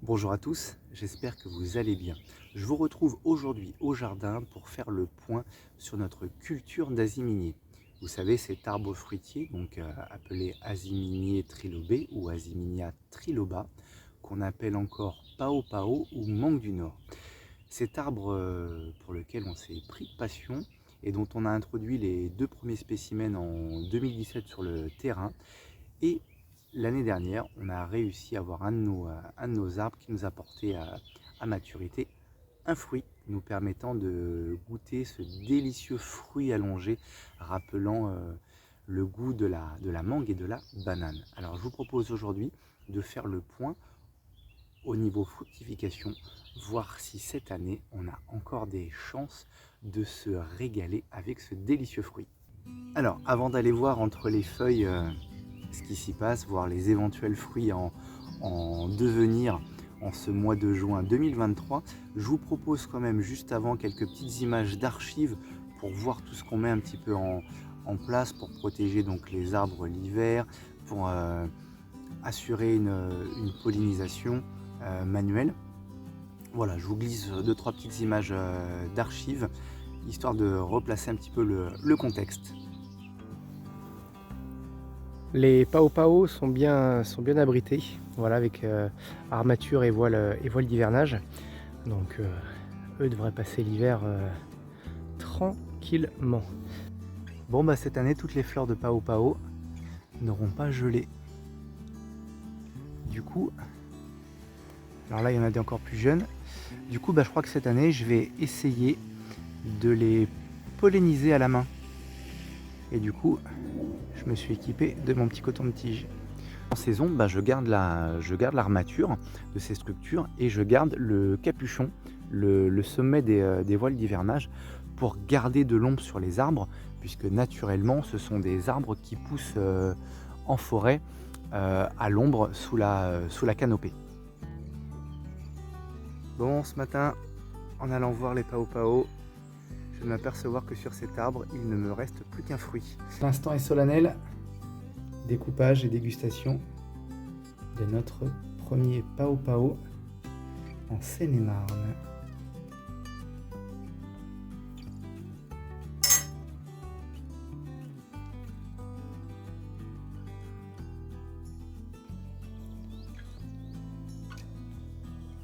Bonjour à tous, j'espère que vous allez bien. Je vous retrouve aujourd'hui au jardin pour faire le point sur notre culture d'asiminier. Vous savez, cet arbre fruitier, appelé Asiminier trilobé ou Asiminia triloba, qu'on appelle encore Pao Pao ou mangue du Nord. Cet arbre pour lequel on s'est pris de passion et dont on a introduit les deux premiers spécimens en 2017 sur le terrain. Et l'année dernière, on a réussi à avoir un de nos arbres qui nous a porté à maturité un fruit, nous permettant de goûter ce délicieux fruit allongé, rappelant le goût de la mangue et de la banane. Alors je vous propose aujourd'hui de faire le point au niveau fructification, voir si cette année on a encore des chances de se régaler avec ce délicieux fruit. Alors avant d'aller voir entre les feuilles ce qui s'y passe, voir les éventuels fruits en devenir en ce mois de juin 2023, je vous propose quand même juste avant quelques petites images d'archives pour voir tout ce qu'on met un petit peu en place pour protéger donc les arbres l'hiver, pour assurer une pollinisation manuelle. Voilà, je vous glisse 2-3 petites images d'archives, histoire de replacer un petit peu le contexte. Les Pao Pao sont bien abrités, voilà, avec armature et voile d'hivernage. Donc eux devraient passer l'hiver tranquillement. Bon bah cette année, toutes les fleurs de Pao Pao n'auront pas gelé. Du coup, alors là il y en a des encore plus jeunes. Du coup, je crois que cette année, je vais essayer de les polliniser à la main. Et du coup, je me suis équipé de mon petit coton de tige. En saison, je garde l'armature de ces structures et je garde le capuchon, le sommet des voiles d'hivernage pour garder de l'ombre sur les arbres, puisque naturellement, ce sont des arbres qui poussent en forêt à l'ombre sous la canopée. Bon, ce matin, en allant voir les Pao Pao, je vais m'apercevoir que sur cet arbre, il ne me reste plus qu'un fruit. L'instant est solennel. Découpage et dégustation de notre premier Pao Pao en Seine-et-Marne.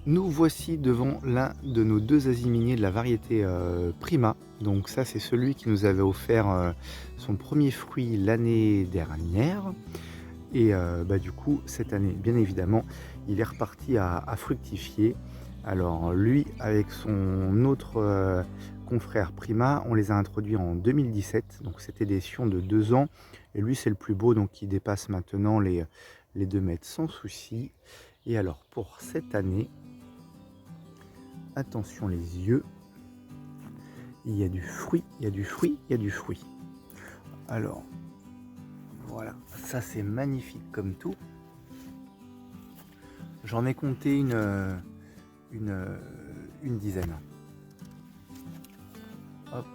Nous voici devant l'un de nos deux asiminiers de la variété Prima. Donc ça, c'est celui qui nous avait offert son premier fruit l'année dernière. Et du coup, cette année, bien évidemment, il est reparti à fructifier. Alors lui, avec son autre confrère Prima, on les a introduits en 2017. Donc c'était des sions de 2 ans. Et lui, c'est le plus beau, donc il dépasse maintenant les 2 mètres sans souci. Et alors, pour cette année, attention les yeux, il y a du fruit, il y a du fruit, il y a du fruit. Alors, voilà, ça c'est magnifique comme tout. J'en ai compté une dizaine. Hop,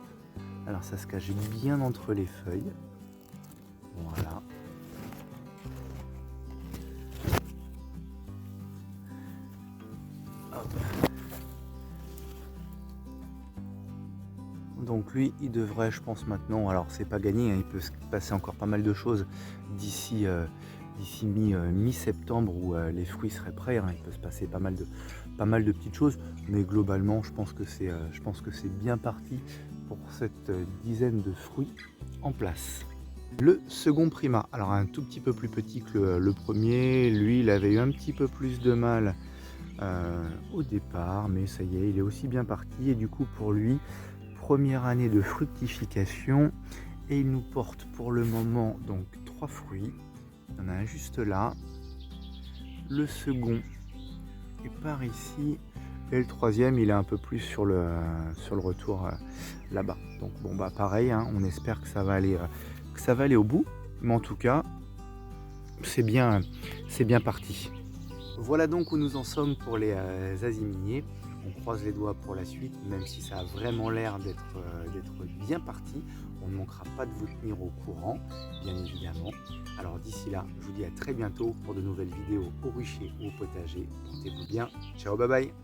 alors ça se cache bien entre les feuilles. Voilà. Hop. Donc lui, il devrait, je pense maintenant, alors c'est pas gagné, hein, il peut se passer encore pas mal de choses d'ici mi-septembre où les fruits seraient prêts, hein, il peut se passer pas mal de petites choses, mais globalement, je pense que c'est bien parti pour cette dizaine de fruits en place. Le second Prima, alors un tout petit peu plus petit que le premier, lui, il avait eu un petit peu plus de mal au départ, mais ça y est, il est aussi bien parti, et du coup, pour lui, première année de fructification, et il nous porte pour le moment donc 3 fruits. Il y en a un juste là, le second est par ici, et le troisième il est un peu plus sur le retour là-bas. Donc bon pareil, hein, on espère que ça va aller au bout, mais en tout cas c'est bien parti. Voilà donc où nous en sommes pour les asiminiers. On croise les doigts pour la suite, même si ça a vraiment l'air d'être bien parti. On ne manquera pas de vous tenir au courant, bien évidemment. Alors d'ici là, je vous dis à très bientôt pour de nouvelles vidéos au rucher ou au potager. Portez-vous bien. Ciao, bye bye.